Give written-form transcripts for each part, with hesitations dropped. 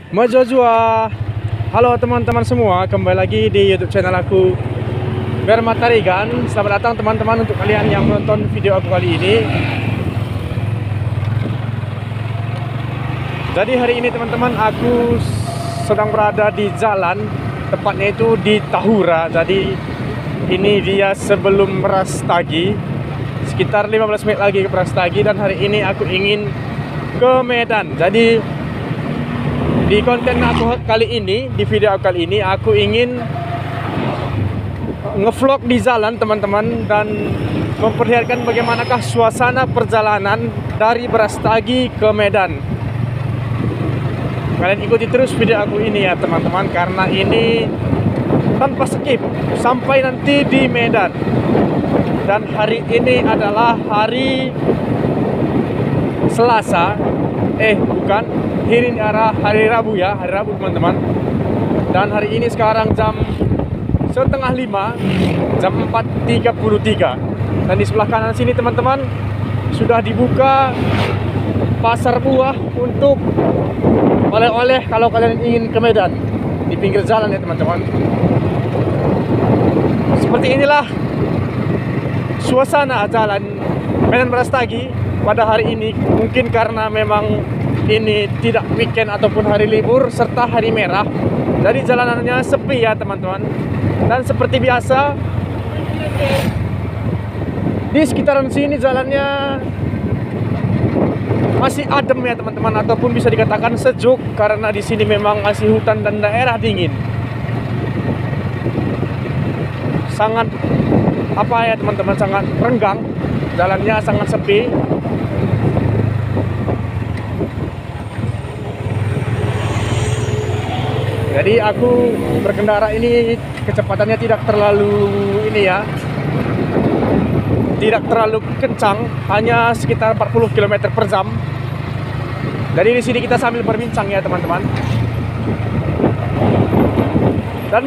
Majojua. Halo teman-teman semua, kembali lagi di YouTube channel aku Bermatarigan. Selamat datang teman-teman untuk kalian yang menonton video aku kali ini. Jadi hari ini teman-teman aku sedang berada di jalan, tepatnya itu di Tahura. Jadi ini dia sebelum Brastagi, sekitar 15 menit lagi ke Brastagi, dan hari ini aku ingin ke Medan. Jadi di konten aku kali ini, di video aku kali ini, aku ingin ngevlog di jalan teman-teman dan memperlihatkan bagaimanakah suasana perjalanan dari Brastagi ke Medan. Kalian ikuti terus video aku ini ya teman-teman, karena ini tanpa skip sampai nanti di Medan. Dan hari ini adalah hari Selasa, bukan, ini hari Rabu ya, hari Rabu teman-teman. Dan hari ini sekarang jam setengah 5, jam 4.33. Dan di sebelah kanan sini teman-teman sudah dibuka pasar buah untuk oleh-oleh kalau kalian ingin ke Medan, di pinggir jalan ya teman-teman. Seperti inilah suasana jalan Medan Brastagi pada hari ini. Mungkin karena memang ini tidak weekend ataupun hari libur serta hari merah, jadi jalanannya sepi ya teman-teman. Dan seperti biasa di sekitaran sini jalannya masih adem ya teman-teman, ataupun bisa dikatakan sejuk karena di sini memang masih hutan dan daerah dingin. Sangat apa ya teman-teman, sangat renggang, jalannya sangat sepi. Jadi aku berkendara ini kecepatannya tidak terlalu tidak terlalu kencang, hanya sekitar 40 km per jam. Jadi di sini kita sambil berbincang ya teman-teman. Dan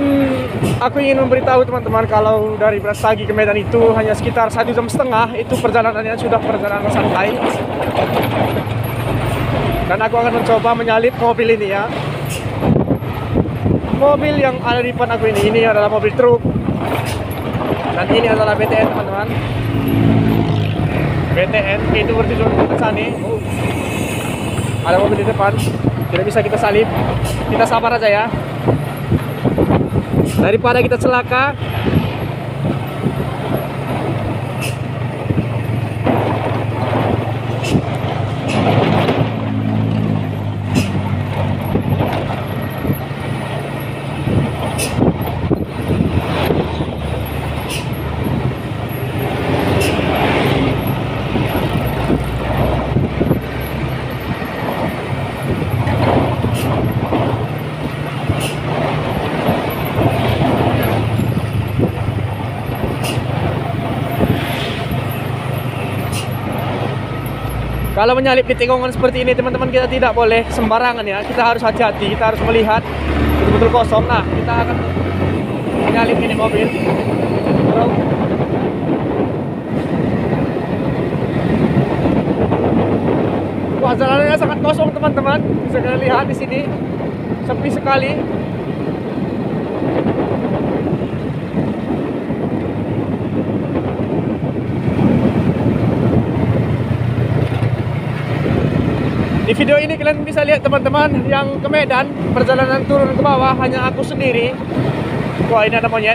aku ingin memberitahu teman-teman kalau dari Brastagi ke Medan itu hanya sekitar 1,5 jam, itu perjalanannya sudah perjalanan santai. Dan aku akan mencoba menyalip mobil ini ya. Mobil yang ada di depan aku ini adalah mobil truk, dan ini adalah BTN teman-teman. BTN itu bertujuan ke sana. Ada mobil di depan, tidak bisa kita salip. Kita sabar aja ya, daripada kita celaka. Kalau menyalip di tikungan seperti ini teman-teman, kita tidak boleh sembarangan ya. Kita harus hati-hati, kita harus melihat betul-betul kosong. Nah, kita akan menyalip ini mobil. Wah, jalannya sangat kosong teman-teman. Bisa kalian lihat di sini, sepi sekali. Di video ini kalian bisa lihat teman-teman yang ke Medan, perjalanan turun ke bawah hanya aku sendiri. Wah, ini ada monyet.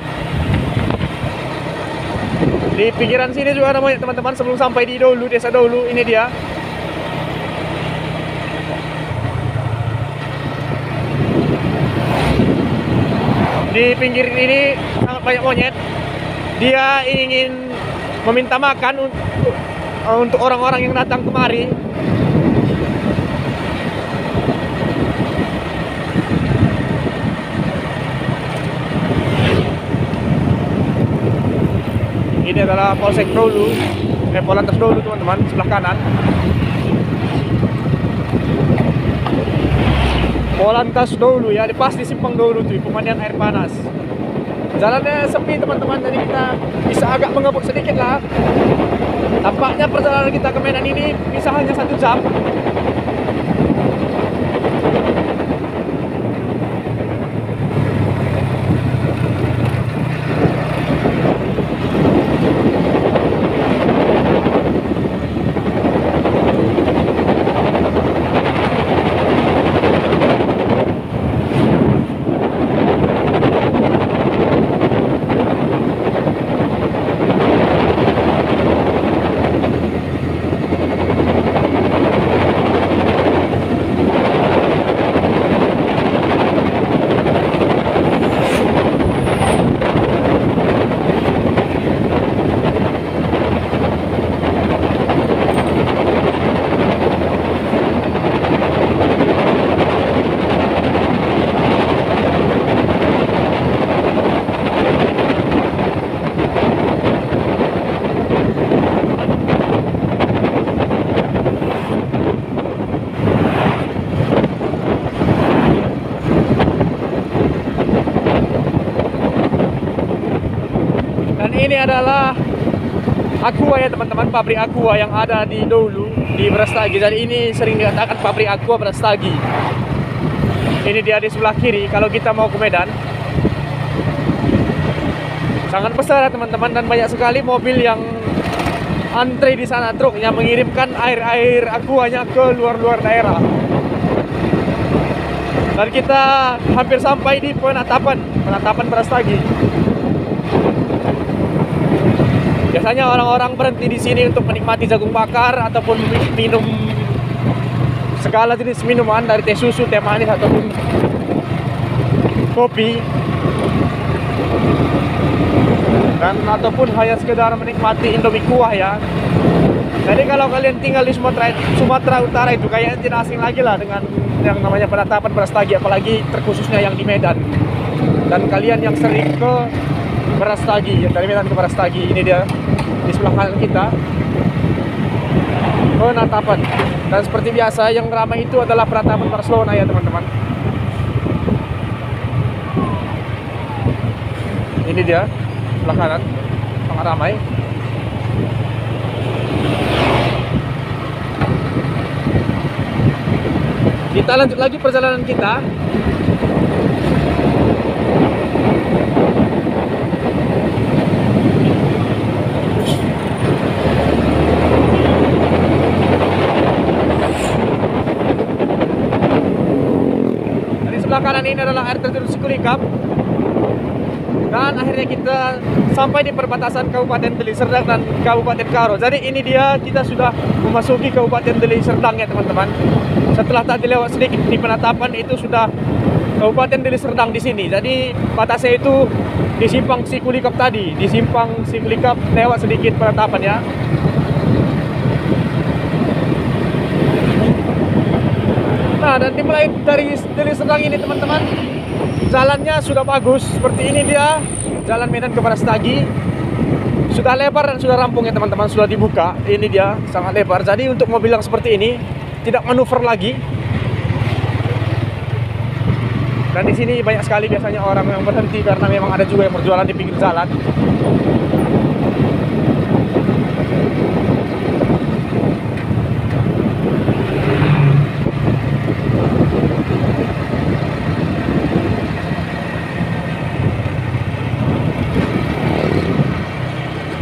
Di pinggiran sini juga ada monyet teman-teman, sebelum sampai di Dolu, desa Dolu. Ini dia. Di pinggir ini sangat banyak monyet. Dia ingin meminta makan untuk orang-orang yang datang kemari. Ini adalah Polsek Dolu, Polantas Dolu teman-teman, sebelah kanan. Polantas Dolu ya, pas di simpang Dolu tuh, pemandian air panas. Jalannya sepi teman-teman, jadi kita bisa agak mengebuk sedikit lah. Tampaknya perjalanan kita ke Medan ini bisa hanya 1 jam. adalah Aqua ya teman-teman, pabrik Aqua yang ada di dulu di Brastagi. Jadi ini sering dikatakan pabrik Aqua Brastagi. Ini dia di sebelah kiri kalau kita mau ke Medan. Sangat besar ya teman-teman, dan banyak sekali mobil yang antre di sana, truk yang mengirimkan air Aquanya ke luar-luar daerah. Dan kita hampir sampai di penatapan Brastagi. Biasanya orang-orang berhenti di sini untuk menikmati jagung bakar ataupun minum segala jenis minuman dari teh susu, teh manis ataupun kopi. Dan ataupun hanya sekedar menikmati Indomie kuah ya. Jadi kalau kalian tinggal di Sumatera Utara itu kayaknya tidak asing lagi lah dengan yang namanya penatapan Brastagi, apalagi terkhususnya yang di Medan. Dan kalian yang sering ke Brastagi, ya, dari Medan ke Brastagi, ini dia di sebelah kanan kita penatapan. Dan seperti biasa yang ramai itu adalah penatapan Barcelona ya teman-teman. Ini dia sebelah kanan, sangat ramai. Kita lanjut lagi perjalanan kita. Dari sebelah kanan ini adalah air terjun Sikulikap. Dan akhirnya kita sampai di perbatasan Kabupaten Deli Serdang dan Kabupaten Karo. Jadi ini dia, kita sudah memasuki Kabupaten Deli Serdang ya teman-teman. Setelah tadi lewat sedikit di penatapan, itu sudah Kabupaten Deli Serdang di sini. Jadi batasnya itu di simpang Sikulikap tadi, di simpang Sikulikap lewat sedikit penatapan ya. Nah, dan dimulai dari Deli Serdang ini teman-teman, jalannya sudah bagus. Seperti ini dia jalan Medan ke Brastagi. Sudah lebar dan sudah rampung ya teman-teman, sudah dibuka. Ini dia sangat lebar. Jadi untuk mobil yang seperti ini tidak manuver lagi. Dan di sini banyak sekali biasanya orang yang berhenti karena memang ada juga yang berjualan di pinggir jalan.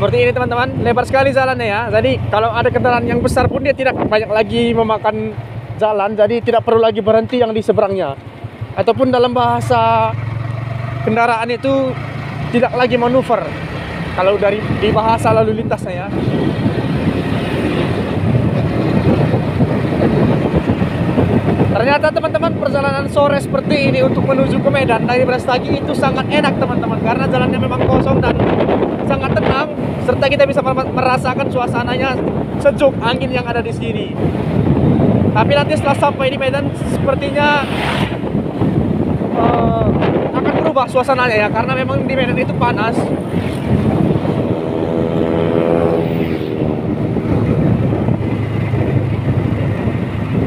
Seperti ini teman-teman, lebar sekali jalannya ya. Jadi kalau ada kendaraan yang besar pun dia tidak banyak lagi memakan jalan, jadi tidak perlu lagi berhenti yang di seberangnya. Ataupun dalam bahasa kendaraan itu tidak lagi manuver. Kalau dari di bahasa lalu lintasnya ya. Ternyata teman-teman, perjalanan sore seperti ini untuk menuju ke Medan dari Brastagi itu sangat enak teman-teman, karena jalannya memang kosong dan sangat tenang, serta kita bisa merasakan suasananya sejuk, angin yang ada di sini. Tapi nanti setelah sampai di Medan sepertinya akan berubah suasananya ya, karena memang di Medan itu panas.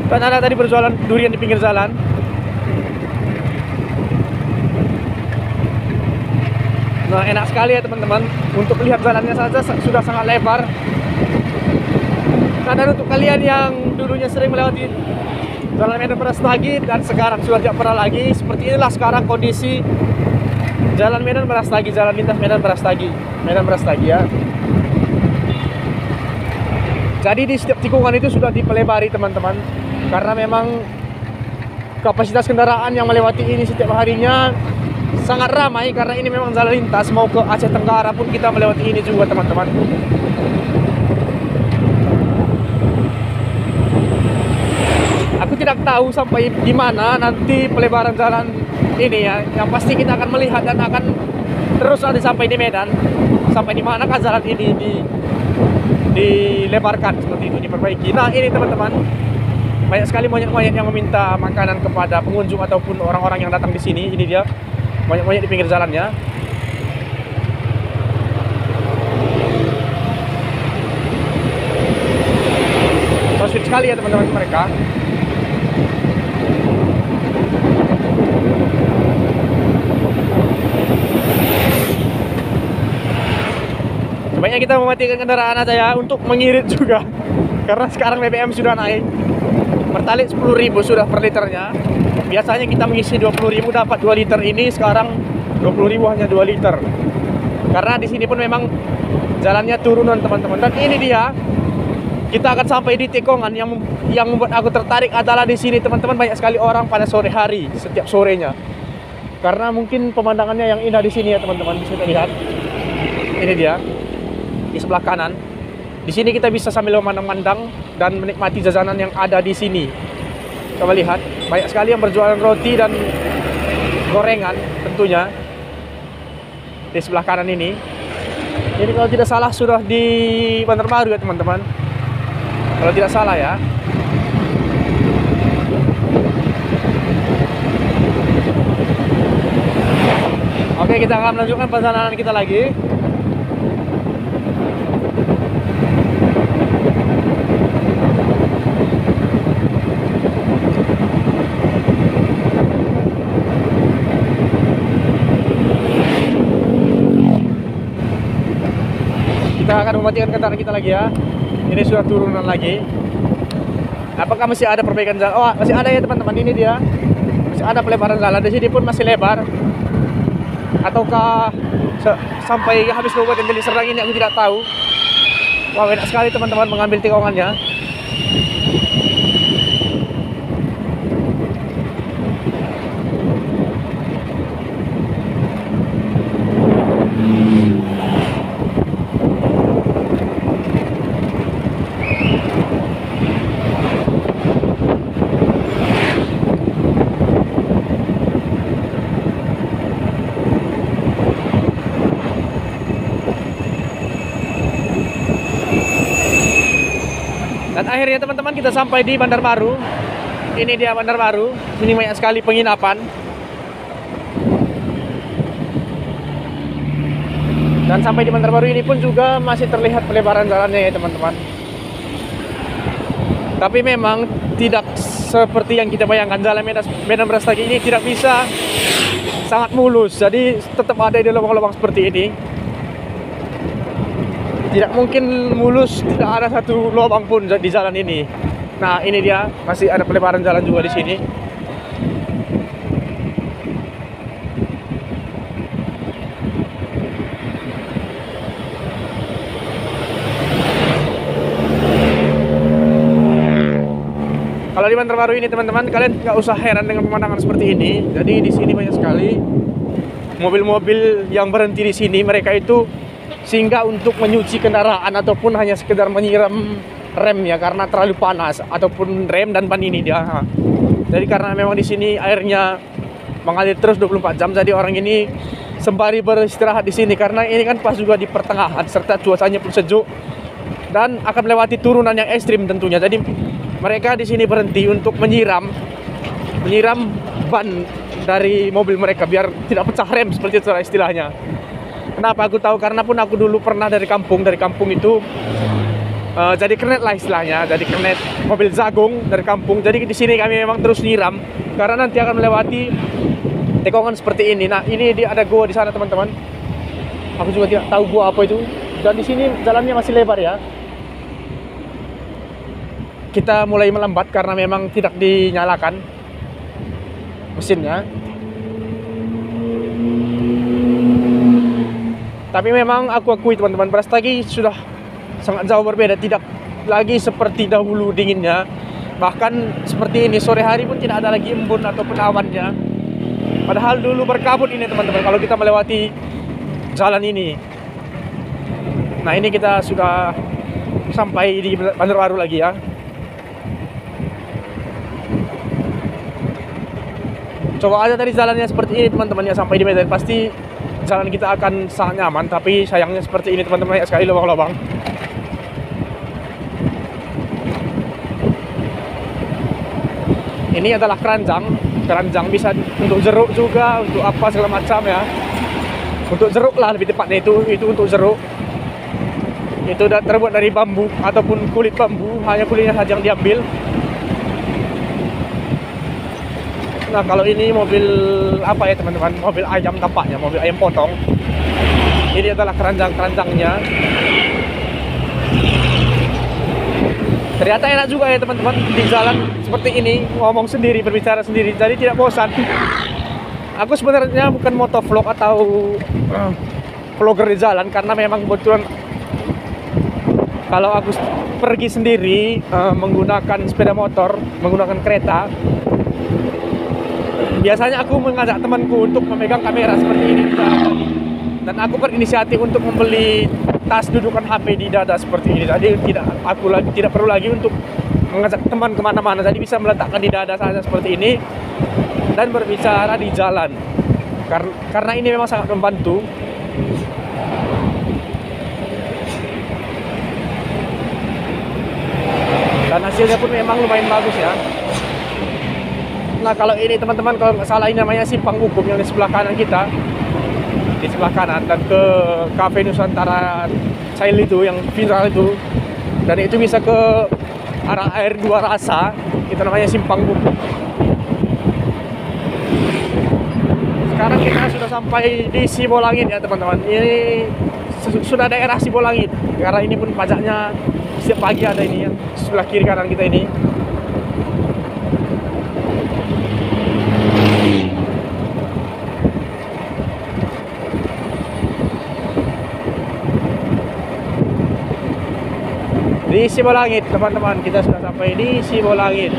Dan ada tadi berjualan durian di pinggir jalan. Nah, enak sekali ya teman-teman. Untuk lihat jalannya saja sudah sangat lebar. Nah, dan untuk kalian yang dulunya sering melewati jalan Medan Brastagi dan sekarang sudah tidak pernah lagi, seperti inilah sekarang kondisi jalan Medan Brastagi, jalan lintas Medan Brastagi ya. Jadi di setiap tikungan itu sudah dipelebari teman-teman, karena memang kapasitas kendaraan yang melewati ini setiap harinya sangat ramai, karena ini memang jalan lintas. Mau ke Aceh Tenggara pun kita melewati ini juga teman-teman. Aku tidak tahu sampai di mana nanti pelebaran jalan ini ya. Yang pasti kita akan melihat dan akan terus nanti sampai di Medan. Sampai di manakah jalan ini dilebarkan seperti itu, diperbaiki. Nah, ini teman-teman, banyak sekali monyet-monyet yang meminta makanan kepada pengunjung ataupun orang-orang yang datang di sini. Ini dia monyet-monyet di pinggir jalannya. So sweet sekali ya teman-teman mereka. Saatnya kita mematikan kendaraan aja ya, untuk mengirit juga. Karena sekarang BBM sudah naik. Pertalite 10.000 sudah per liternya. Biasanya kita mengisi 20.000 dapat 2 liter, ini sekarang 20.000 hanya 2 liter. Karena di sini pun memang jalannya turunan teman-teman. Dan ini dia, kita akan sampai di tikungan yang membuat aku tertarik adalah di sini teman-teman, banyak sekali orang pada sore hari, setiap sorenya. Karena mungkin pemandangannya yang indah di sini ya teman-teman, bisa kita lihat. Ini dia di sebelah kanan. Di sini kita bisa sambil memandang-mandang dan menikmati jajanan yang ada di sini. Coba lihat, banyak sekali yang berjualan roti dan gorengan tentunya di sebelah kanan ini. Ini kalau tidak salah sudah di Bandar Baru ya teman-teman. Kalau tidak salah ya. Oke, kita akan melanjutkan perjalanan kita lagi. Kita akan mematikan kendaraan kita lagi ya. Ini sudah turunan lagi. Apakah masih ada perbaikan jalan? Oh, masih ada ya teman-teman. Ini dia. Masih ada pelebaran jalan. Di sini pun masih lebar. Ataukah sampai habis Kabupaten Deli Serdang ini aku tidak tahu. Wah, enak sekali teman-teman mengambil tikungannya. Dan akhirnya teman-teman kita sampai di Bandar Baru. Ini dia Bandar Baru. Sini banyak sekali penginapan. Dan sampai di Bandar Baru ini pun juga masih terlihat pelebaran jalannya ya teman-teman. Tapi memang tidak seperti yang kita bayangkan. Jalan Medan Brastagi ini tidak bisa sangat mulus. Jadi tetap ada di lubang-lubang seperti ini. Tidak mungkin mulus, tidak ada satu lubang pun di jalan ini. Nah, ini dia, masih ada pelebaran jalan juga di sini. Kalau di Bandar Baru ini teman-teman, kalian nggak usah heran dengan pemandangan seperti ini. Jadi di sini banyak sekali mobil-mobil yang berhenti di sini. Mereka itu singgah untuk menyuci kendaraan ataupun hanya sekedar menyiram rem ya, karena terlalu panas, ataupun rem dan ban ini dia. Jadi karena memang di sini airnya mengalir terus 24 jam, jadi orang ini sembari beristirahat di sini karena ini kan pas juga di pertengahan serta cuacanya pun sejuk dan akan melewati turunan yang ekstrim tentunya. Jadi mereka di sini berhenti untuk menyiram ban dari mobil mereka biar tidak pecah rem, seperti itu istilahnya. Kenapa aku tahu? Karena pun aku dulu pernah dari kampung itu jadi kernet lah istilahnya, jadi kernet mobil jagung dari kampung. Jadi di sini kami memang terus nyiram karena nanti akan melewati tikungan seperti ini. Nah, ini dia ada gua di sana teman-teman. Aku juga tidak tahu gua apa itu. Dan di sini jalannya masih lebar ya. Kita mulai melambat karena memang tidak dinyalakan mesinnya. Tapi memang aku akui teman-teman, Brastagi sudah sangat jauh berbeda. Tidak lagi seperti dahulu dinginnya. Bahkan seperti ini, sore hari pun tidak ada lagi embun ataupun awannya. Padahal dulu berkabut ini teman-teman kalau kita melewati jalan ini. Nah, ini kita sudah sampai di Bandar Baru lagi ya. Coba aja tadi jalannya seperti ini teman-teman ya, sampai di Medan pasti jalan kita akan sangat nyaman. Tapi sayangnya seperti ini teman-teman, ya sekali lubang-lubang. Ini adalah keranjang bisa untuk jeruk juga, untuk apa segala macam ya. Untuk jeruk lah lebih tepatnya, itu untuk jeruk. Itu terbuat dari bambu ataupun kulit bambu, hanya kulitnya saja yang diambil. Nah, kalau ini mobil apa ya teman-teman, mobil ayam tampaknya, mobil ayam potong. Ini adalah keranjang-keranjangnya. Ternyata enak juga ya teman-teman di jalan seperti ini, ngomong sendiri, berbicara sendiri, jadi tidak bosan. Aku sebenarnya bukan motovlog atau vlogger di jalan, karena memang kebetulan kalau aku pergi sendiri menggunakan sepeda motor, menggunakan kereta, biasanya aku mengajak temanku untuk memegang kamera seperti ini di jalan. Dan aku berinisiatif untuk membeli tas dudukan HP di dada seperti ini. Jadi tidak perlu lagi untuk mengajak teman kemana-mana. Jadi bisa meletakkan di dada saja seperti ini dan berbicara di jalan. Karena ini memang sangat membantu. Dan hasilnya pun memang lumayan bagus ya. Nah kalau ini teman-teman, kalau nggak salah ini namanya Simpang Hukum yang di sebelah kanan kita, di sebelah kanan, dan ke Cafe Nusantara Child itu yang viral itu, dan itu bisa ke arah air dua rasa, itu namanya Simpang Hukum. Sekarang kita sudah sampai di Sibolangit ya teman-teman. Ini sudah daerah Sibolangit, karena ini pun pajaknya setiap pagi ada ini ya, sebelah kiri kanan kita ini. Di Sibolangit teman-teman, kita sudah sampai di Sibolangit.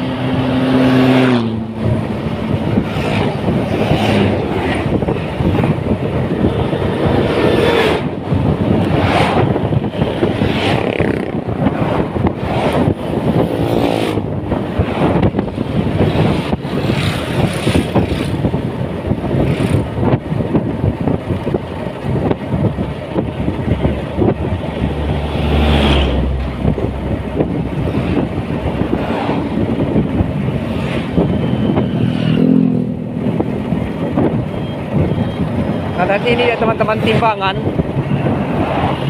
Nah nanti ini ya teman-teman timbangan.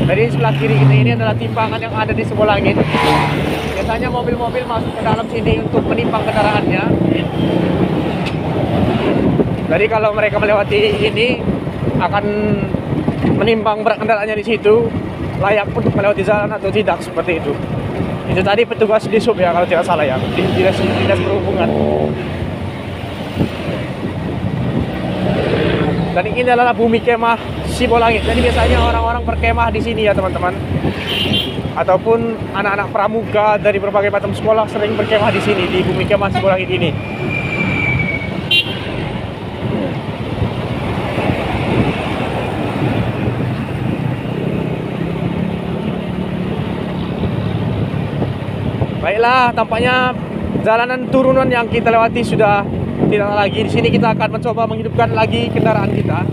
Dari sebelah kiri kita ini adalah timbangan yang ada di Sibolangit. Biasanya mobil-mobil masuk ke dalam sini untuk menimbang kendaraannya. Jadi kalau mereka melewati ini akan menimbang berat kendaraannya di situ, layak untuk melewati jalan atau tidak, seperti itu. Itu tadi petugas di sub ya kalau tidak salah ya, dinas perhubungan. Dan ini adalah bumi kemah Sibolangit. Jadi biasanya orang-orang berkemah di sini ya teman-teman. Ataupun anak-anak pramuka dari berbagai macam sekolah sering berkemah di sini, di bumi kemah Sibolangit ini. Baiklah, tampaknya jalanan turunan yang kita lewati sudah tidak lagi. Di sini kita akan mencoba menghidupkan lagi kendaraan kita.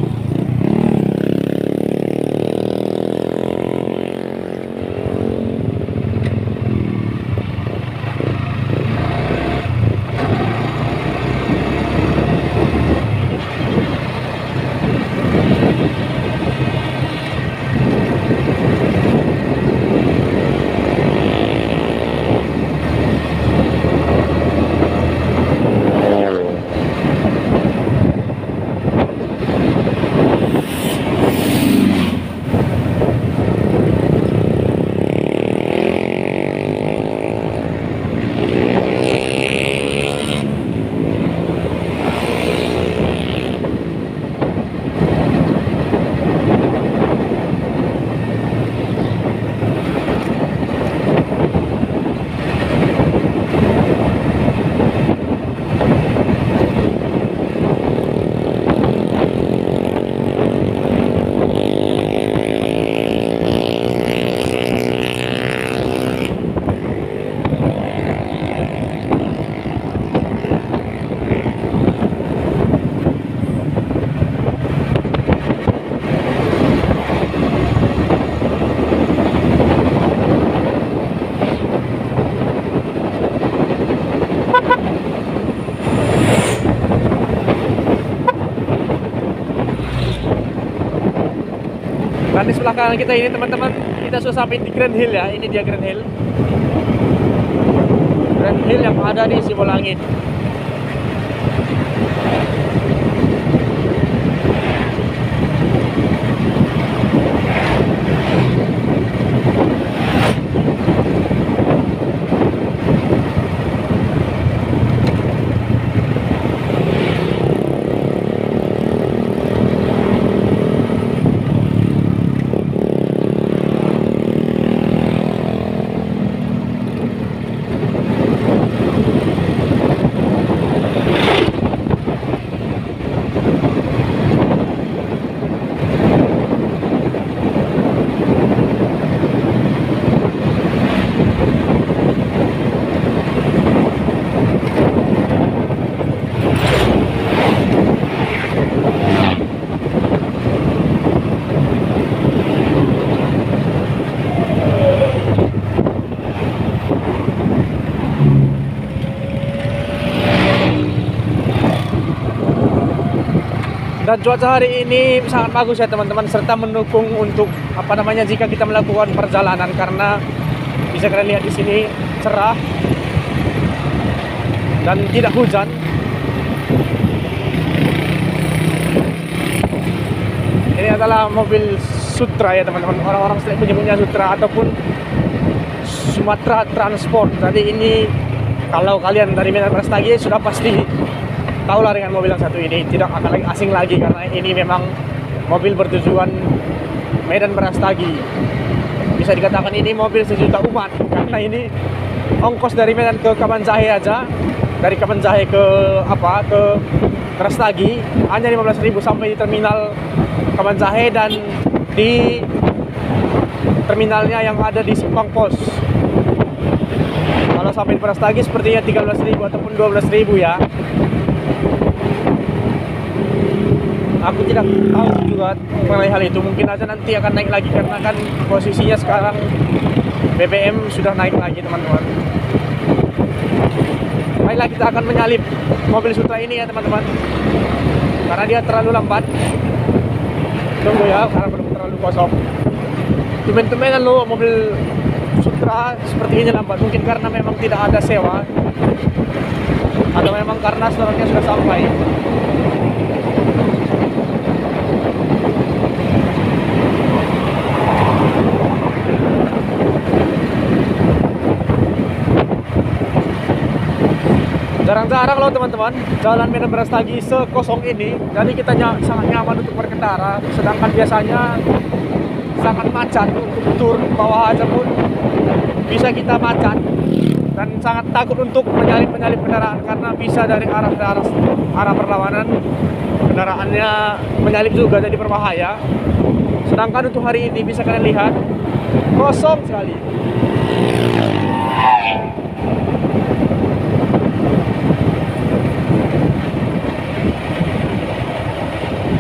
Dan di sebelah kanan kita ini teman-teman, kita sudah sampai di Grand Hill ya. Ini dia Grand Hill. Grand Hill yang ada di Sibolangit. Dan cuaca hari ini sangat bagus ya teman-teman, serta mendukung untuk apa namanya jika kita melakukan perjalanan, karena bisa kalian lihat di sini cerah dan tidak hujan. Ini adalah mobil Sutra ya teman-teman, orang-orang sering menyebutnya Sutra ataupun Sumatera Transport. Jadi ini kalau kalian dari Medan Brastagi sudah pasti tahulah dengan mobil yang satu ini, tidak akan lagi asing lagi karena ini memang mobil bertujuan Medan Brastagi. Bisa dikatakan ini mobil sejuta umat karena ini ongkos dari Medan ke Kamanjahe aja, dari Kamanjahe ke Brastagi hanya 15.000 sampai di terminal Kamanjahe dan di terminalnya yang ada di Simpang Pos. Kalau sampai di Brastagi sepertinya 13.000 ataupun 12.000 ya. Aku tidak tahu juga mengenai hal itu, mungkin aja nanti akan naik lagi karena kan posisinya sekarang BBM sudah naik lagi teman-teman. Baiklah, kita akan menyalip mobil Sutra ini ya teman-teman, karena dia terlalu lambat. Tunggu ya, karena belum terlalu kosong. Tumen-tumenan lo mobil Sutra seperti ini lambat, mungkin karena memang tidak ada sewa atau memang karena stoknya sudah sampai. Jarang-jarang loh teman-teman jalan Medan Brastagi sekosong ini, jadi kita sangat nyaman untuk berkendara. Sedangkan biasanya sangat macet, untuk tur bawah aja pun bisa kita macet, dan sangat takut untuk menyalip kendaraan karena bisa dari arah berlawanan kendaraannya menyalip juga, jadi berbahaya. Sedangkan untuk hari ini bisa kalian lihat kosong sekali.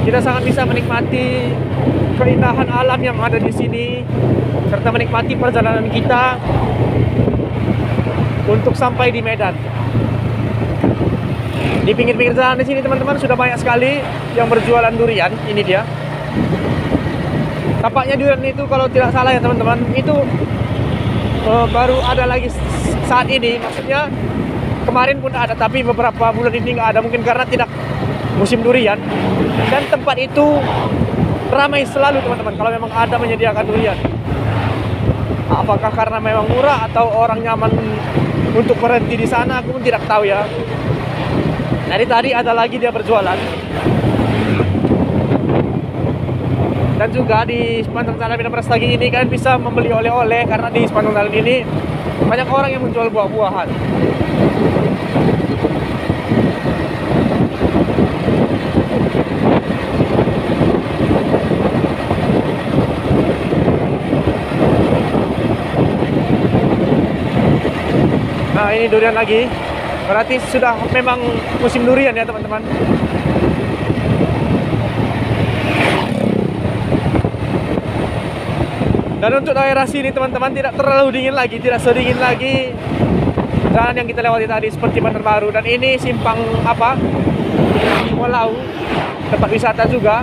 Kita sangat bisa menikmati keindahan alam yang ada di sini, serta menikmati perjalanan kita untuk sampai di Medan. Di pinggir-pinggir jalan di sini teman-teman sudah banyak sekali yang berjualan durian. Ini dia. Tampaknya durian itu kalau tidak salah ya teman-teman, itu baru ada lagi saat ini. Maksudnya kemarin pun ada, tapi beberapa bulan ini nggak ada, mungkin karena tidak musim durian. Dan tempat itu ramai selalu teman-teman kalau memang ada menyediakan durian. Apakah karena memang murah atau orang nyaman untuk berhenti di sana, aku pun tidak tahu ya. Dari tadi ada lagi dia berjualan. Dan juga di sepanjang jalan Medan Brastagi ini kalian bisa membeli oleh-oleh, karena di sepanjang jalan ini banyak orang yang menjual buah-buahan. Nah, ini durian lagi. Berarti sudah memang musim durian ya teman-teman. Dan untuk daerah sini teman-teman tidak terlalu dingin lagi, tidak sedingin lagi jalan yang kita lewati tadi seperti Banjarbaru. Dan ini simpang Walau, tempat wisata juga.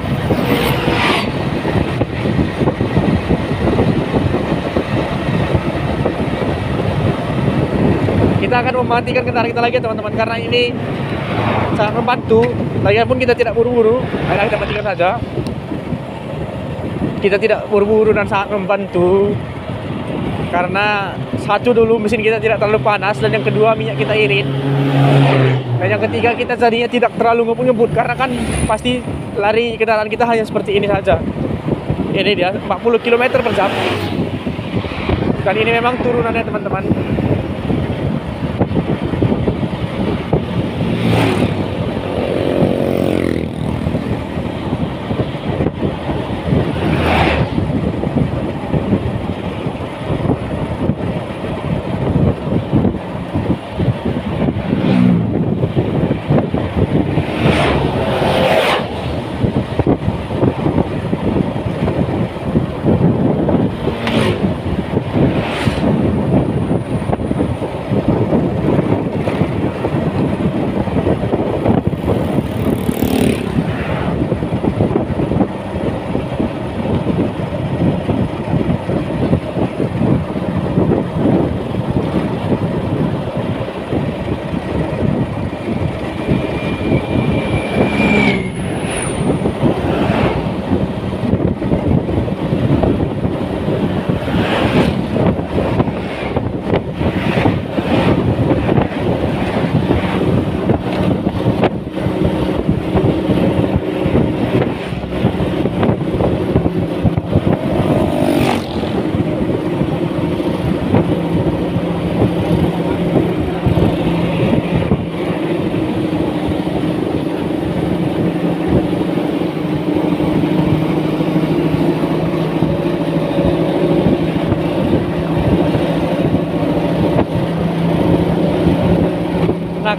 Kita akan mematikan kendaraan kita lagi teman-teman, karena ini sangat membantu. Lagipun kita tidak buru-buru. Ayo kita matikan saja. Kita tidak buru-buru dan sangat membantu, karena satu dulu mesin kita tidak terlalu panas, dan yang kedua minyak kita irit, dan yang ketiga kita jadinya tidak terlalu ngebut-ngebut, karena kan pasti lari kendaraan kita hanya seperti ini saja. Ini dia 40 km per jam, dan ini memang turunannya teman-teman.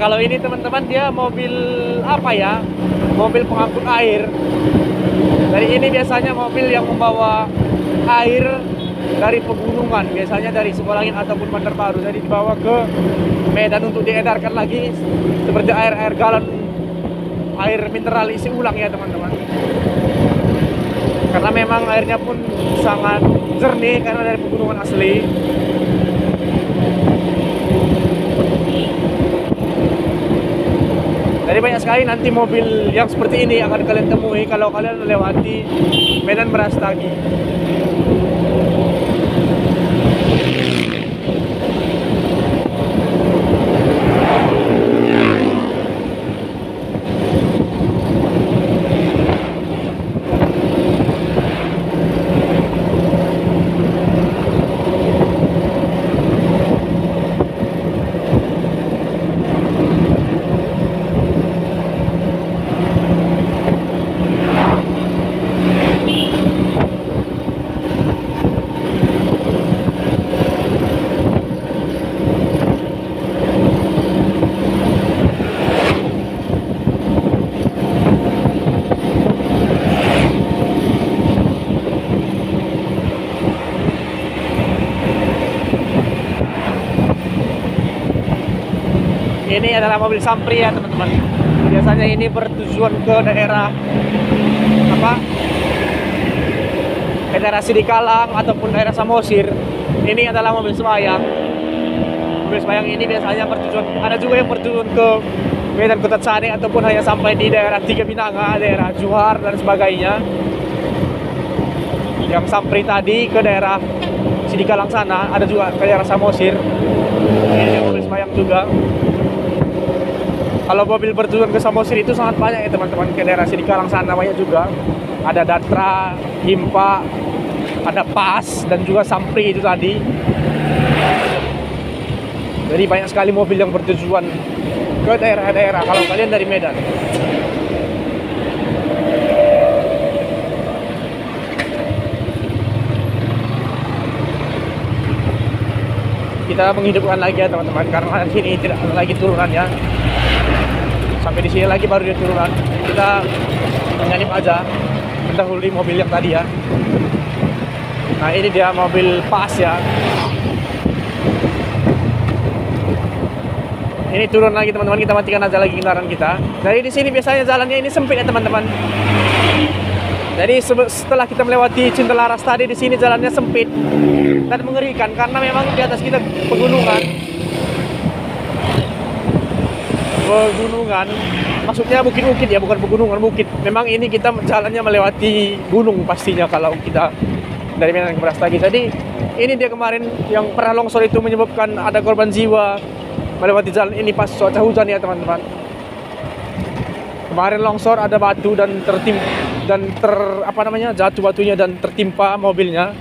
kalau ini teman-teman dia mobil apa ya? Mobil pengangkut air. Dari ini biasanya mobil yang membawa air dari pegunungan, biasanya dari Sumbalangin ataupun Banjarbaru, jadi dibawa ke Medan untuk diedarkan lagi seperti air galon, air mineral isi ulang ya teman-teman. Karena memang airnya pun sangat jernih karena dari pegunungan asli. Jadi banyak sekali nanti mobil yang seperti ini akan kalian temui kalau kalian melewati Medan Brastagi. Ini adalah mobil Sampri ya teman-teman. Biasanya ini bertujuan ke daerah apa? Ke daerah Sidikalang ataupun daerah Samosir. Ini adalah mobil semayang. Mobil semayang ini biasanya bertujuan, ada juga yang bertujuan ke Medan Kota Sane ataupun hanya sampai di daerah Tiga Pinanga, daerah Johar dan sebagainya. Yang Sampri tadi ke daerah Sidikalang sana, ada juga ke daerah Samosir. Ini mobil semayang juga. Kalau mobil bertujuan ke Samosir itu sangat banyak ya teman-teman, ke daerah Sidikalang sana banyak juga. Ada Datra, Himpa, ada Pas dan juga Sampri itu tadi. Jadi banyak sekali mobil yang bertujuan ke daerah-daerah kalau kalian dari Medan. Kita menghidupkan lagi ya teman-teman, karena di sini tidak ada lagi turunannya. Sampai di sini lagi baru dia turunan. Kita menyalip aja, mendahului mobil yang tadi ya. Nah ini dia mobil Pas ya. Ini turun lagi teman-teman, kita matikan aja lagi kendaraan kita. Dari di sini biasanya jalannya ini sempit ya teman-teman. Jadi setelah kita melewati Cintelaras tadi, di sini jalannya sempit dan mengerikan karena memang di atas kita pegunungan. Maksudnya bukit-bukit ya, bukan pegunungan, bukit. Memang ini kita jalannya melewati gunung pastinya kalau kita dari Medan ke Brastagi. Jadi ini dia kemarin yang pernah longsor itu menyebabkan ada korban jiwa melewati jalan ini pas cuaca hujan ya teman-teman. Kemarin longsor ada batu dan jatuh batunya dan tertimpa mobilnya.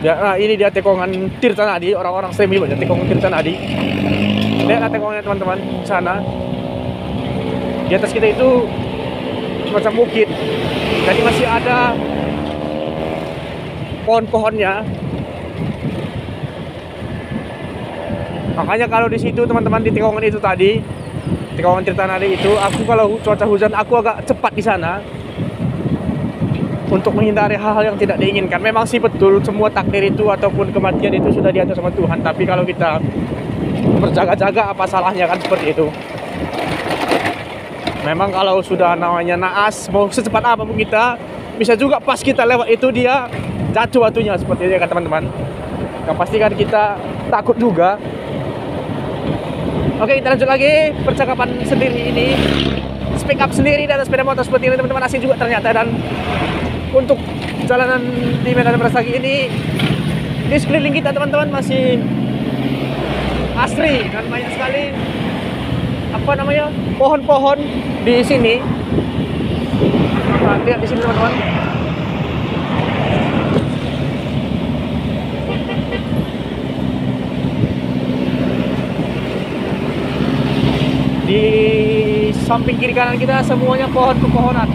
Ya, nah ini dia tekongan Tirta Nadi, orang-orang sering menyebutnya tekongan Tirta Nadi. Lihat tekongannya teman-teman sana. Di atas kita itu semacam bukit. Jadi masih ada pohon-pohonnya. Makanya kalau di situ teman-teman, di tekongan itu tadi, tekongan Tirta Nadi itu, aku kalau cuaca hujan aku agak cepat di sana untuk menghindari hal-hal yang tidak diinginkan. Memang sih betul semua takdir itu ataupun kematian itu sudah diatur sama Tuhan. Tapi kalau kita berjaga-jaga apa salahnya kan seperti itu. Memang kalau sudah namanya naas, mau secepat apa pun kita, bisa juga pas kita lewat itu dia jatuh batunya seperti itu kan teman-teman. Yang pasti kan kita takut juga. Oke, kita lanjut lagi percakapan sendiri ini. Speak up sendiri dan sepeda motor seperti ini teman-teman, asing juga ternyata. Dan untuk jalanan di Medan Brastagi ini, di sekeliling kita teman-teman masih asri dan banyak sekali pohon-pohon di sini. Nah, lihat di sini teman-teman. Di samping kiri kanan kita semuanya pohon-pepohonan.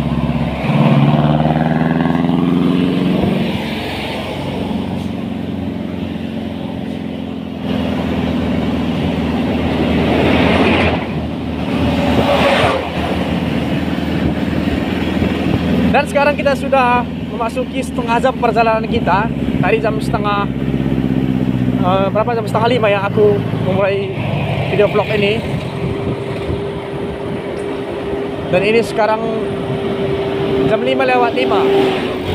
sekarang kita sudah memasuki setengah jam perjalanan kita. Tadi jam setengah berapa, jam setengah 5 ya aku memulai video vlog ini. Dan ini sekarang jam 5:05.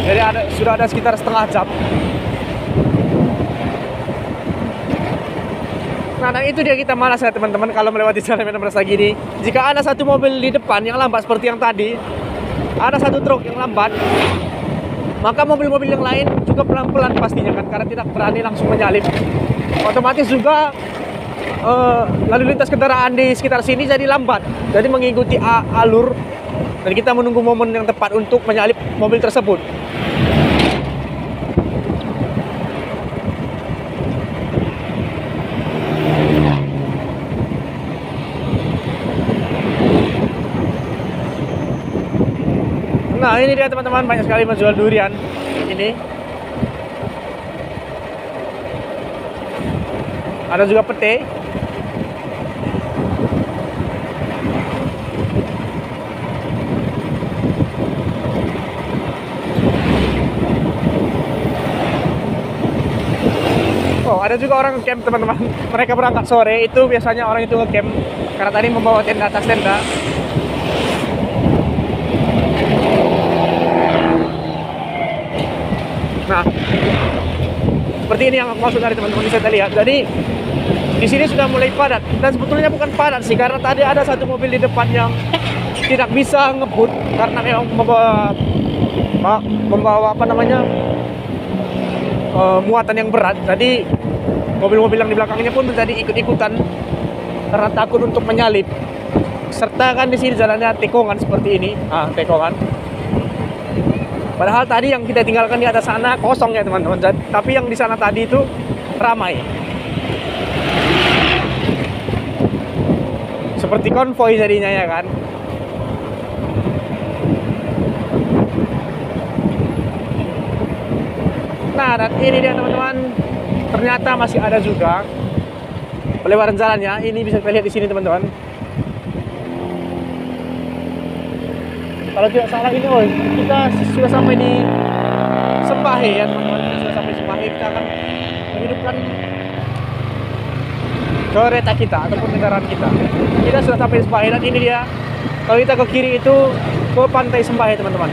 Jadi sudah ada sekitar setengah jam. Nah, dan itu dia, kita malas ya teman-teman kalau melewati jalan Medan Merdeka gini. Jika ada satu mobil di depan yang lambat seperti yang tadi, ada satu truk yang lambat, maka mobil-mobil yang lain juga pelan-pelan pastinya kan, karena tidak berani langsung menyalip. Otomatis juga lalu lintas kendaraan di sekitar sini jadi lambat, jadi mengikuti alur, dan kita menunggu momen yang tepat untuk menyalip mobil tersebut. Nah, ini dia teman-teman, banyak sekali menjual durian ini. Ada juga pete. Oh, ada juga orang camp teman-teman. Mereka berangkat sore, itu biasanya orang itu nge-camp karena tadi membawa tenda atas tenda. Nah, seperti ini yang aku maksud dari teman-teman bisa lihat. Jadi di sini sudah mulai padat, dan sebetulnya bukan padat sih, karena tadi ada satu mobil di depan yang tidak bisa ngebut karena memang membawa apa namanya muatan yang berat. Jadi mobil-mobil yang di belakangnya pun menjadi ikut-ikutan karena takut untuk menyalip. Serta kan di sini jalannya tikungan seperti ini, tikungan. Padahal tadi yang kita tinggalkan di atas sana kosong ya teman-teman. Tapi yang di sana tadi itu ramai. Seperti konvoi jadinya ya kan. Nah, dan ini dia teman-teman. Ternyata masih ada juga pelebaran jalannya. Ini bisa kita lihat di sini teman-teman. Kalau tidak salah ini, kita sudah sampai di Sembahe ya teman-teman. Sudah sampai Sembahe, kita akan menghidupkan kereta kita ataupun kendaraan kita. Kita sudah sampai di Sembahe, dan ini dia. Kalau kita ke kiri itu ke pantai Sembahe teman-teman.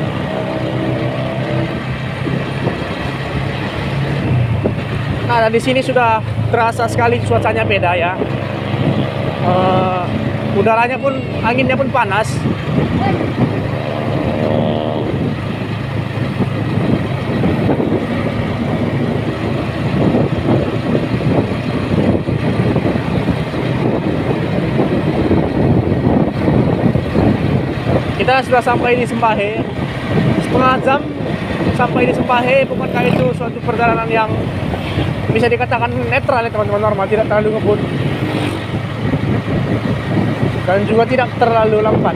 Nah, dan di sini sudah terasa sekali cuacanya beda ya. Udaranya pun, anginnya pun panas. Kita sudah sampai di Sembahe, setengah jam sampai di Sembahe. Bukankah itu suatu perjalanan yang bisa dikatakan netral ya teman-teman, normal, tidak terlalu ngebut dan juga tidak terlalu lambat.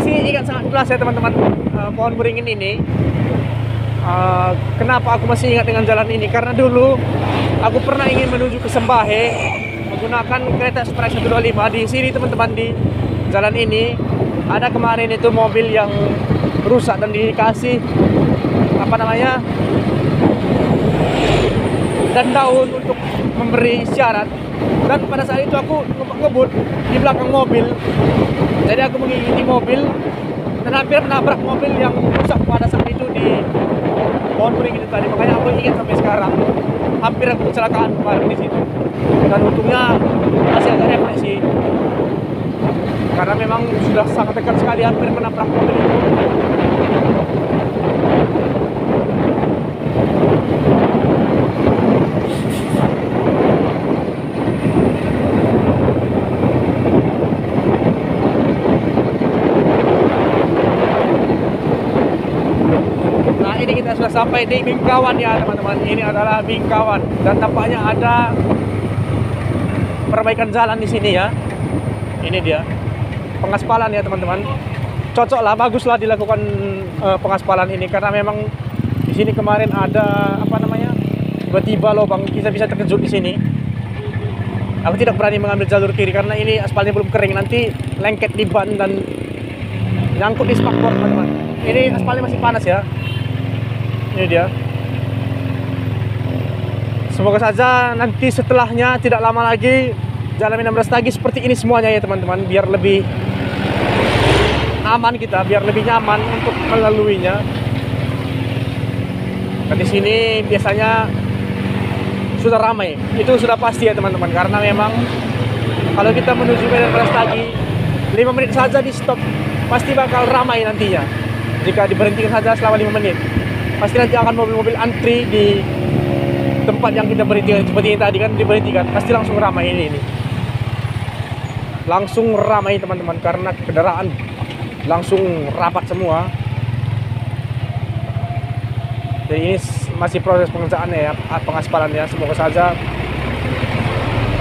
Ingat sangat jelas ya teman-teman, pohon beringin ini. Kenapa aku masih ingat dengan jalan ini? Karena dulu aku pernah ingin menuju ke Sembahe menggunakan kereta Express 125 di sini teman-teman. Di jalan ini ada kemarin itu mobil yang rusak dan dikasih apa namanya dan daun untuk memberi syarat. Dan pada saat itu aku ngebut di belakang mobil, jadi aku mengikuti mobil dan hampir menabrak mobil yang rusak pada saat itu di pohon beringin itu tadi. Makanya aku ingat sampai sekarang, hampir aku kecelakaan kemarin di situ. Dan untungnya masih agak refleksi, karena memang sudah sangat dekat sekali, hampir menabrak mobil itu. Sudah sampai di Bingkawan ya teman-teman. Ini adalah Bingkawan dan tampaknya ada perbaikan jalan di sini ya. Ini dia pengaspalan ya teman-teman. Cocok lah, bagus lah dilakukan pengaspalan ini karena memang di sini kemarin ada apa namanya, tiba-tiba lubang, kita bisa terkejut di sini. Aku tidak berani mengambil jalur kiri karena ini aspalnya belum kering, nanti lengket di ban dan nyangkut di spakbor teman-teman. Ini aspalnya masih panas ya. Ini dia. Semoga saja nanti setelahnya tidak lama lagi jalan 16 lagi seperti ini semuanya ya teman-teman, biar lebih aman kita, biar lebih nyaman untuk melaluinya. Dan di sini biasanya sudah ramai, itu sudah pasti ya teman-teman, karena memang kalau kita menuju Medan Brastagi 5 menit saja di stop pasti bakal ramai nantinya. Jika diberhentikan saja selama 5 menit pasti nanti akan mobil-mobil antri di tempat yang kita berhentikan, seperti ini tadi kan diberhentikan, pasti langsung ramai ini. Langsung ramai teman-teman karena kendaraan langsung rapat semua. Jadi ini masih proses pengerjaannya ya, pengaspalannya. Semoga saja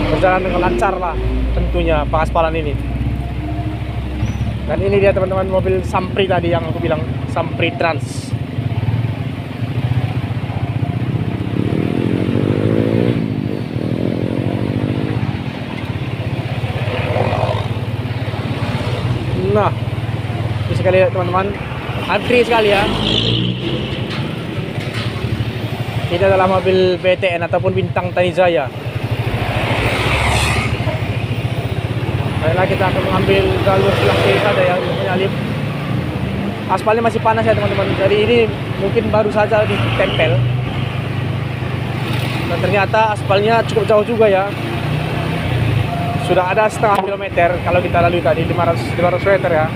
berjalan dengan lancar lah tentunya pengaspalan ini. Dan ini dia teman-teman, mobil Sampri tadi yang aku bilang, Sampri Trans. Nah, bisa sekali lihat teman-teman, antri sekali ya. Ini adalah mobil BTN ataupun Bintang Tanijaya. Baiklah, kita akan mengambil jalur sebelah kiri saja ya untuk menyalip. Aspalnya masih panas ya teman-teman. Jadi ini mungkin baru saja ditempel. Dan ternyata aspalnya cukup jauh juga ya. Sudah ada setengah kilometer kalau kita lalui tadi, 500 meter ya.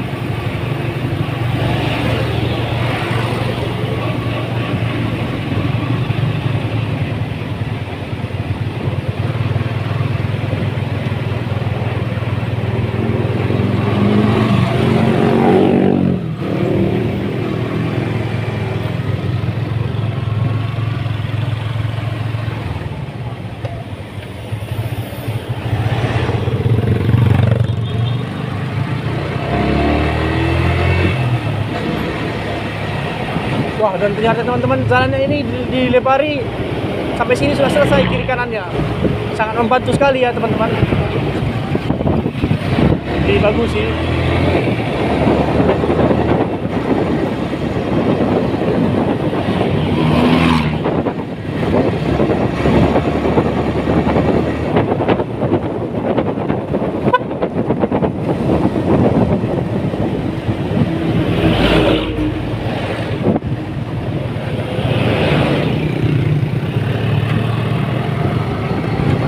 Wah, dan ternyata teman-teman jalannya ini dilebari sampai sini, sudah selesai kiri kanannya. Sangat membantu sekali ya teman-teman. Jadi bagus sih.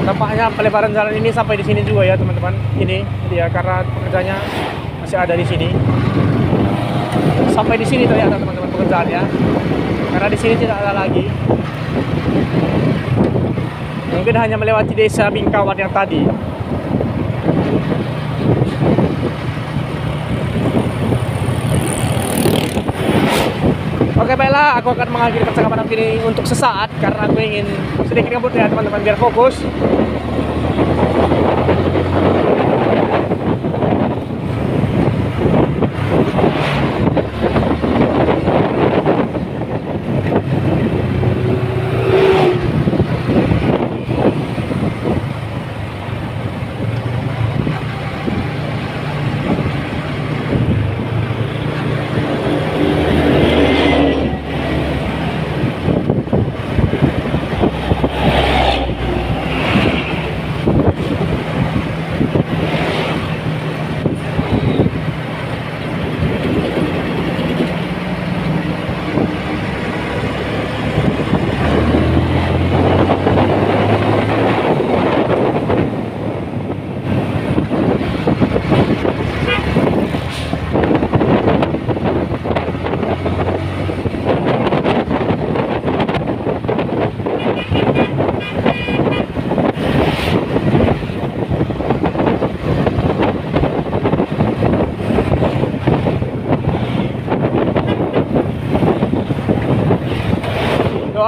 Tampaknya pelebaran jalan ini sampai di sini juga ya teman-teman. Ini dia, karena pekerjaannya masih ada di sini. Sampai di sini ternyata teman-teman pekerjaannya. Karena di sini tidak ada lagi. Mungkin hanya melewati desa Bingkawan yang tadi. Oke, baiklah, aku akan mengakhiri percakapan aku ini untuk sesaat karena aku ingin sedikit ngebut ya teman-teman biar fokus.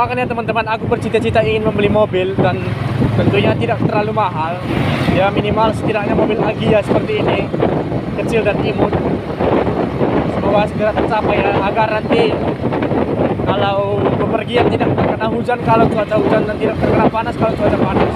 doakan ya teman-teman, aku bercita-cita ingin membeli mobil dan tentunya tidak terlalu mahal. Ya minimal setidaknya mobil Agya seperti ini, kecil dan imut. Semoga segera tercapai ya, agar nanti kalau bepergian tidak terkena hujan kalau cuaca hujan dan tidak terkena panas kalau cuaca panas.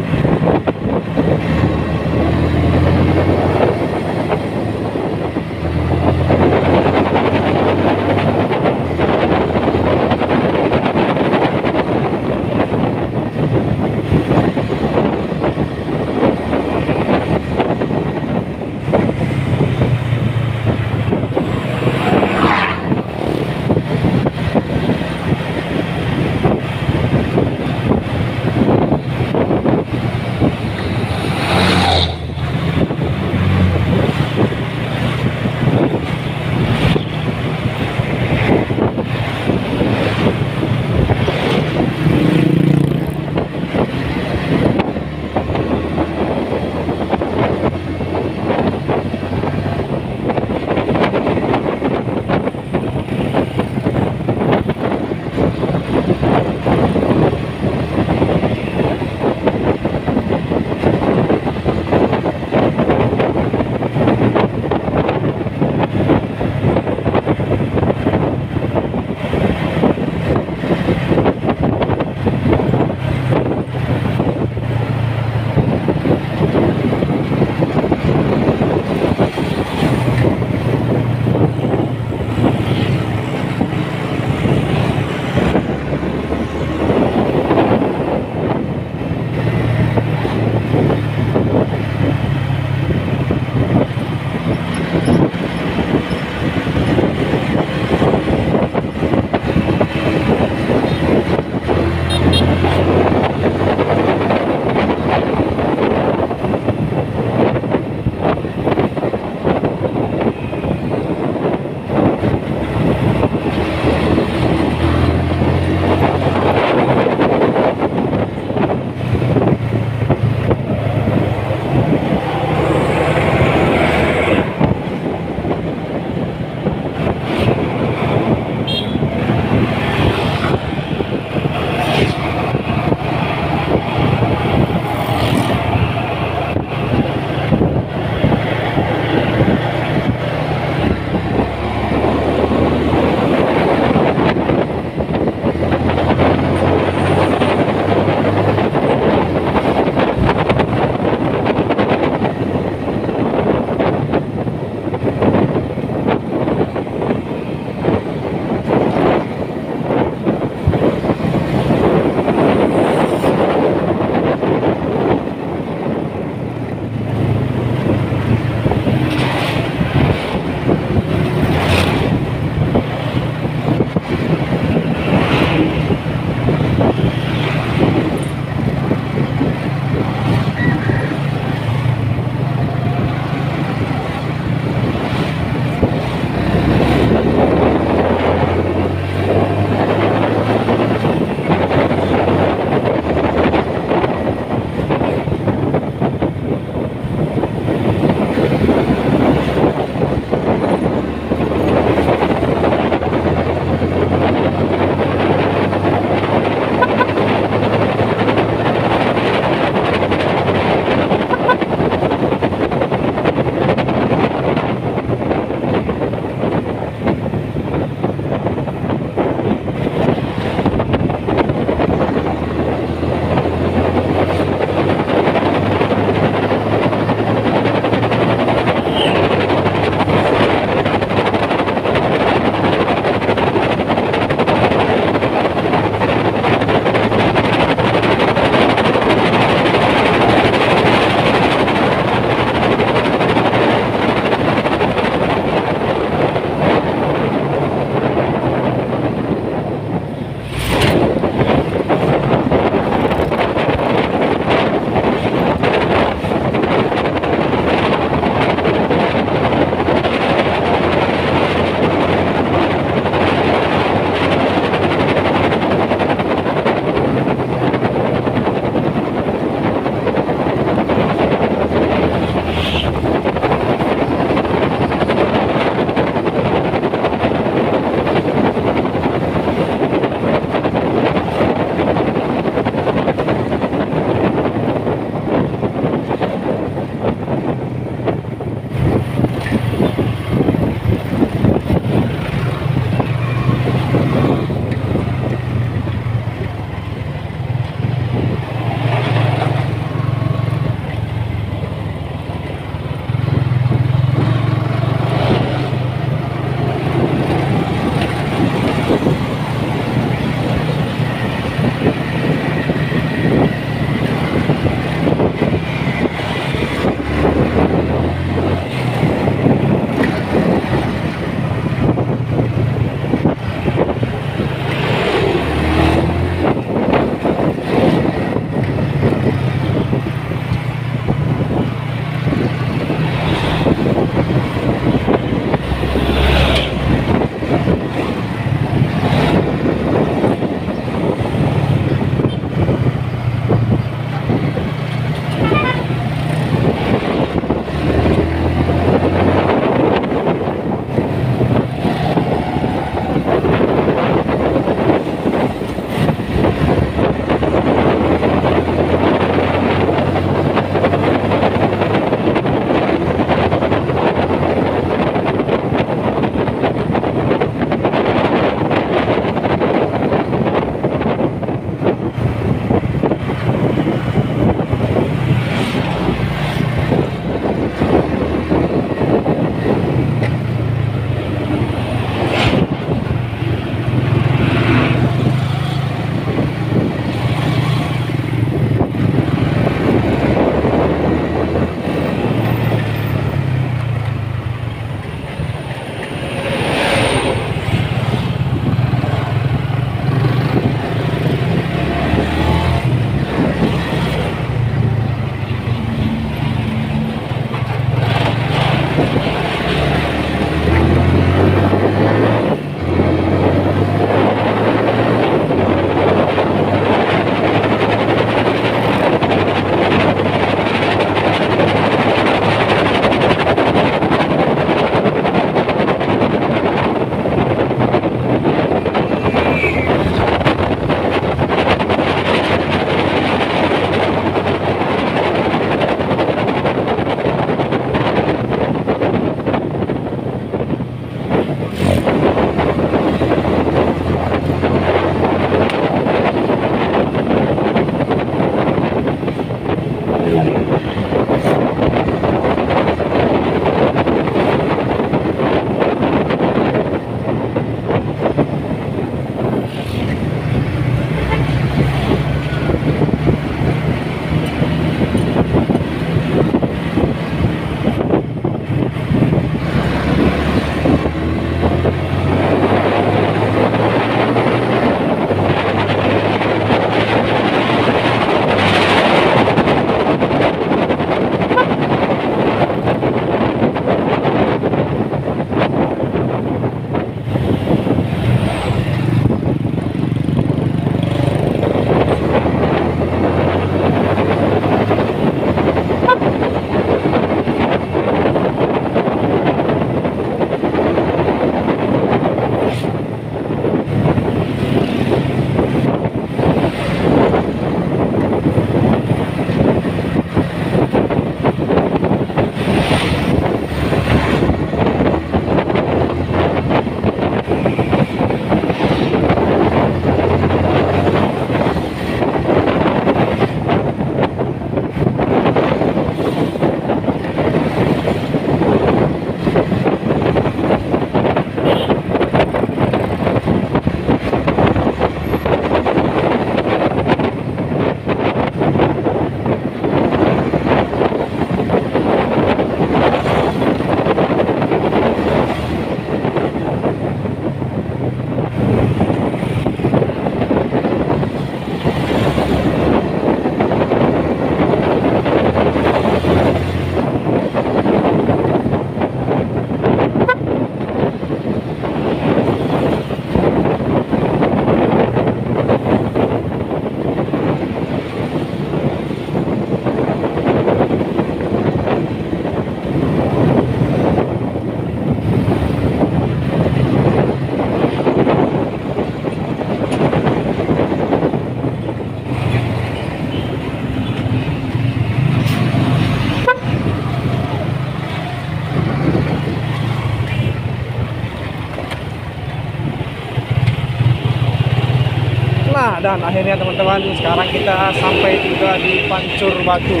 Nah, dan akhirnya teman-teman, sekarang kita sampai juga di Pancur Batu.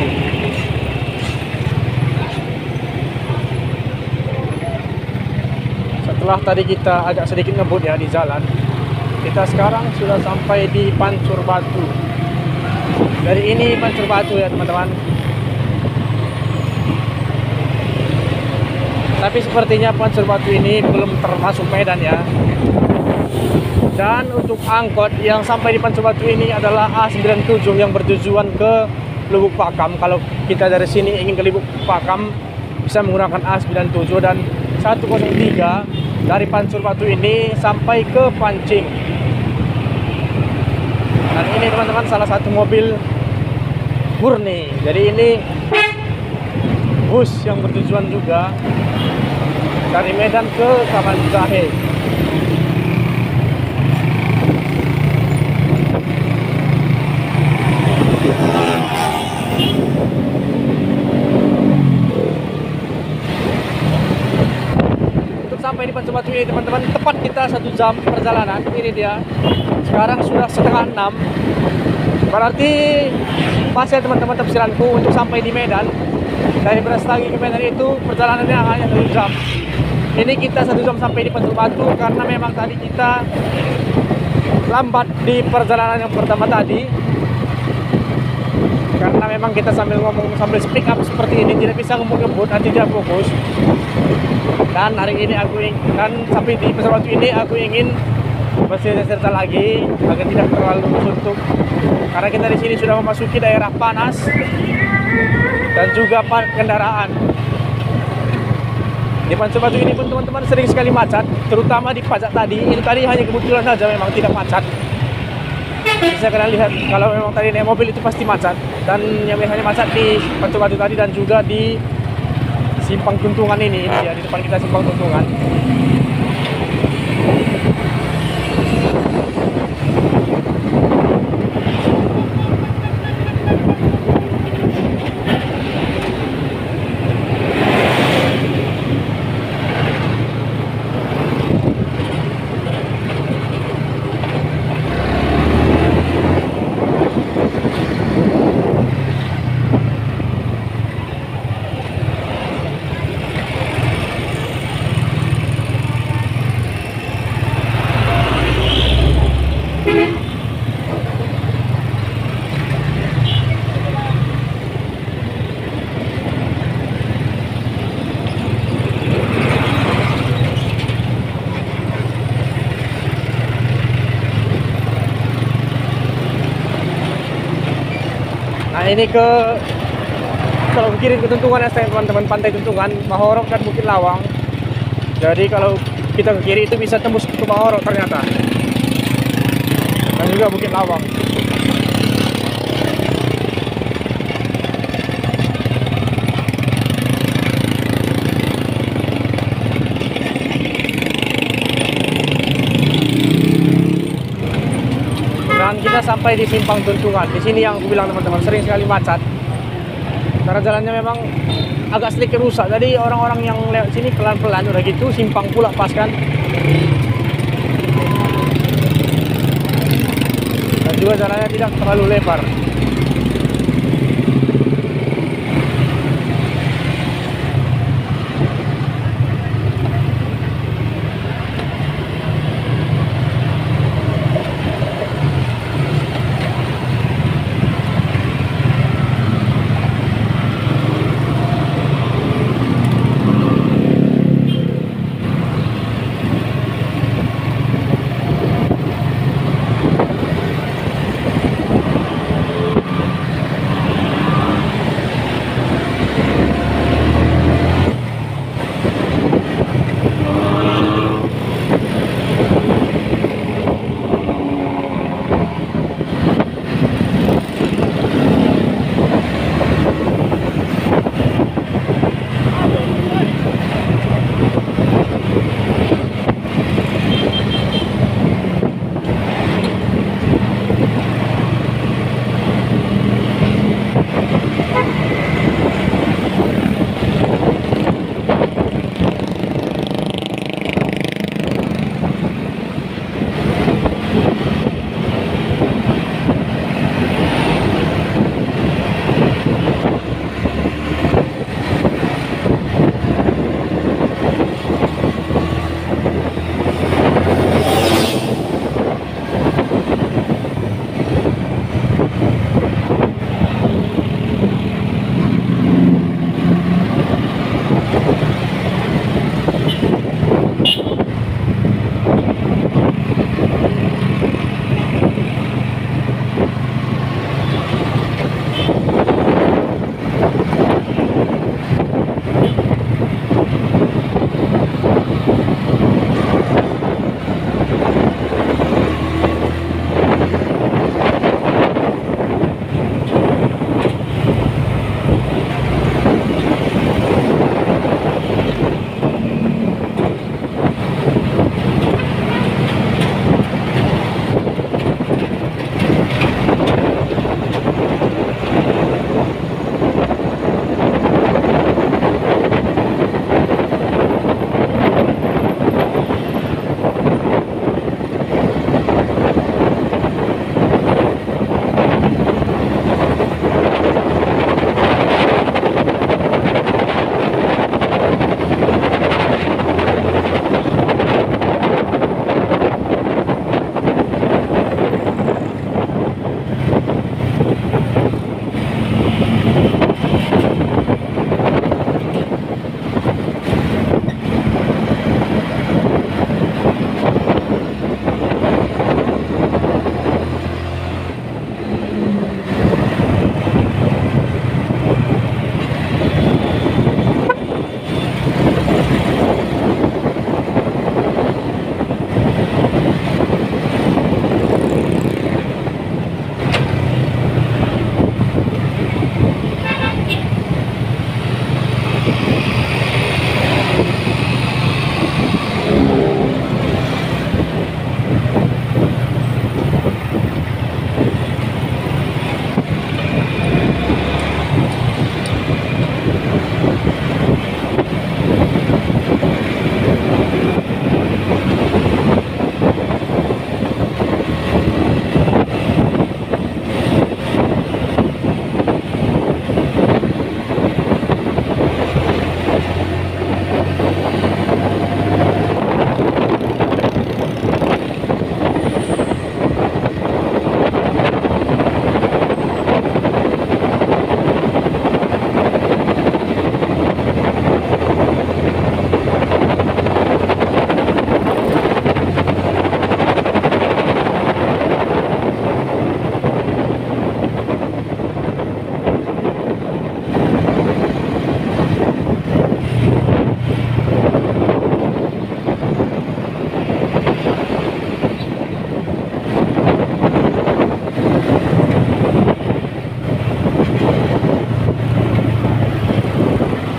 Setelah tadi kita agak sedikit ngebut ya di jalan, kita sekarang sudah sampai di Pancur Batu. Dari ini Pancur Batu ya teman-teman. Tapi sepertinya Pancur Batu ini belum termasuk Medan ya. Dan untuk angkot yang sampai di Pancur Batu ini adalah A97 yang bertujuan ke Lubuk Pakam. Kalau kita dari sini ingin ke Lubuk Pakam bisa menggunakan A97, dan 103 dari Pancur Batu ini sampai ke Pancing. Dan ini teman-teman salah satu mobil murni. Jadi ini bus yang bertujuan juga dari Medan ke Kaman Jahe. Untuk sampai di Pancur Batu ini teman-teman, tepat kita 1 jam perjalanan. Ini dia. Sekarang sudah setengah 6. Berarti pas ya teman-teman tafsiranku untuk sampai di Medan. Dari Brastagi ke Medan itu perjalanannya hanya 1 jam. Ini kita 1 jam sampai di Pancur Batu karena memang tadi kita lambat di perjalanan yang pertama tadi. Karena memang kita sambil ngomong, sambil speak up seperti ini, tidak bisa ngomong ngebut, nanti tidak fokus. Dan hari ini sampai di Pancur Batu ini aku ingin bercerita lagi agar tidak terlalu suntuk. Karena kita di sini sudah memasuki daerah panas dan juga kendaraan. Di Pancur Batu ini pun teman-teman sering sekali macet, terutama di pajak tadi. Itu tadi hanya kebetulan saja memang tidak macet. Bisa kalian lihat kalau memang tadi naik mobil itu pasti macet. Dan yang biasanya macet di Pancur Batu tadi dan juga di Simpang Tuntungan ini ya, di depan kita Simpang Tuntungan. Nah ini kalau ke kiri ke Tuntungan ya teman-teman, pantai Tuntungan, Mahorok dan Bukit Lawang. Jadi kalau kita ke kiri itu bisa tembus ke Mahorok ternyata, dan juga Bukit Lawang. Dan kita sampai di Simpang Tuntungan. Di sini yang aku bilang teman-teman, sering sekali macet. Karena jalannya memang agak sedikit rusak. Jadi orang-orang yang lewat sini pelan-pelan, udah gitu simpang pula pas kan. Dan juga jalannya tidak terlalu lebar.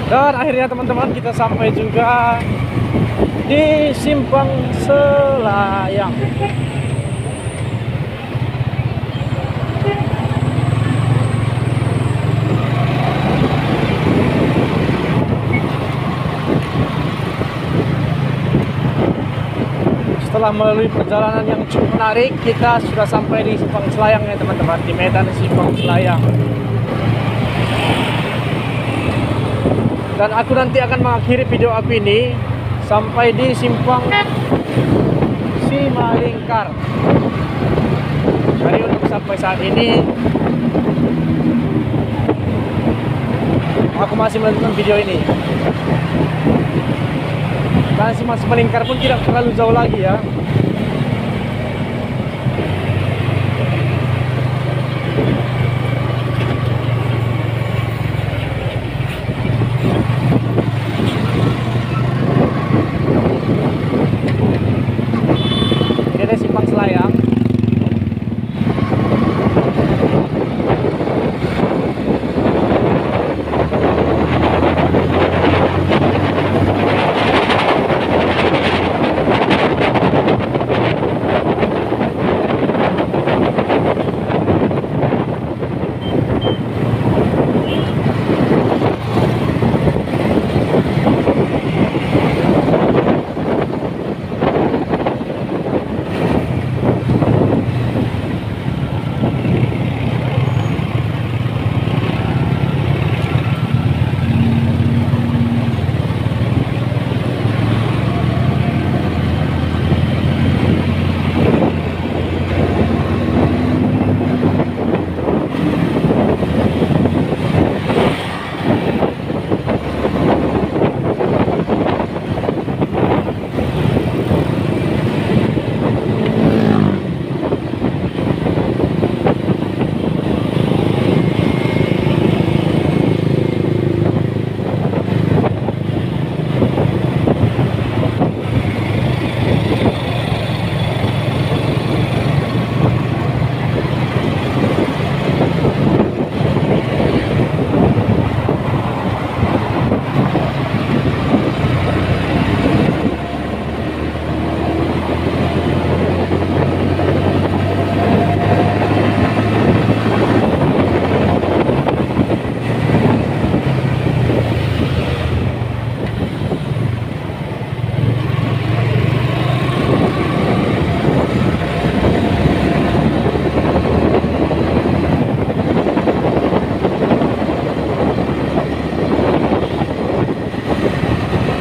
Dan akhirnya teman-teman kita sampai juga di Simpang Selayang. Setelah melalui perjalanan yang cukup menarik, kita sudah sampai di Simpang Selayang ya teman-teman, di Medan Simpang Selayang. Dan aku nanti akan mengakhiri video aku ini sampai di Simpang Simalingkar. Jadi untuk sampai saat ini aku masih melanjutkan video ini. Dan Simpang Simalingkar pun tidak terlalu jauh lagi ya. Ini ada Simpang Selayang.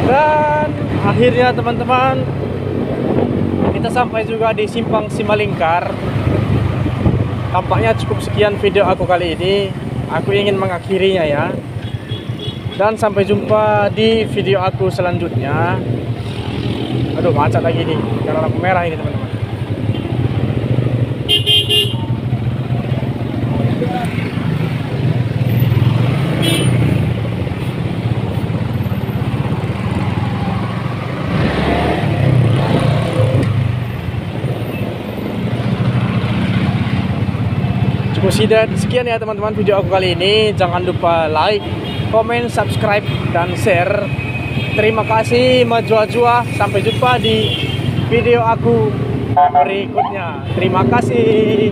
Dan akhirnya teman-teman kita sampai juga di Simpang Simalingkar. Tampaknya cukup sekian video aku kali ini. Aku ingin mengakhirinya ya. Dan sampai jumpa di video aku selanjutnya. Aduh, macet lagi nih karena lampu merah ini teman-teman. Cukup sekian ya teman-teman video aku kali ini. Jangan lupa like, komen, subscribe, dan share. Terima kasih majua-jua. Sampai jumpa di video aku berikutnya. Terima kasih.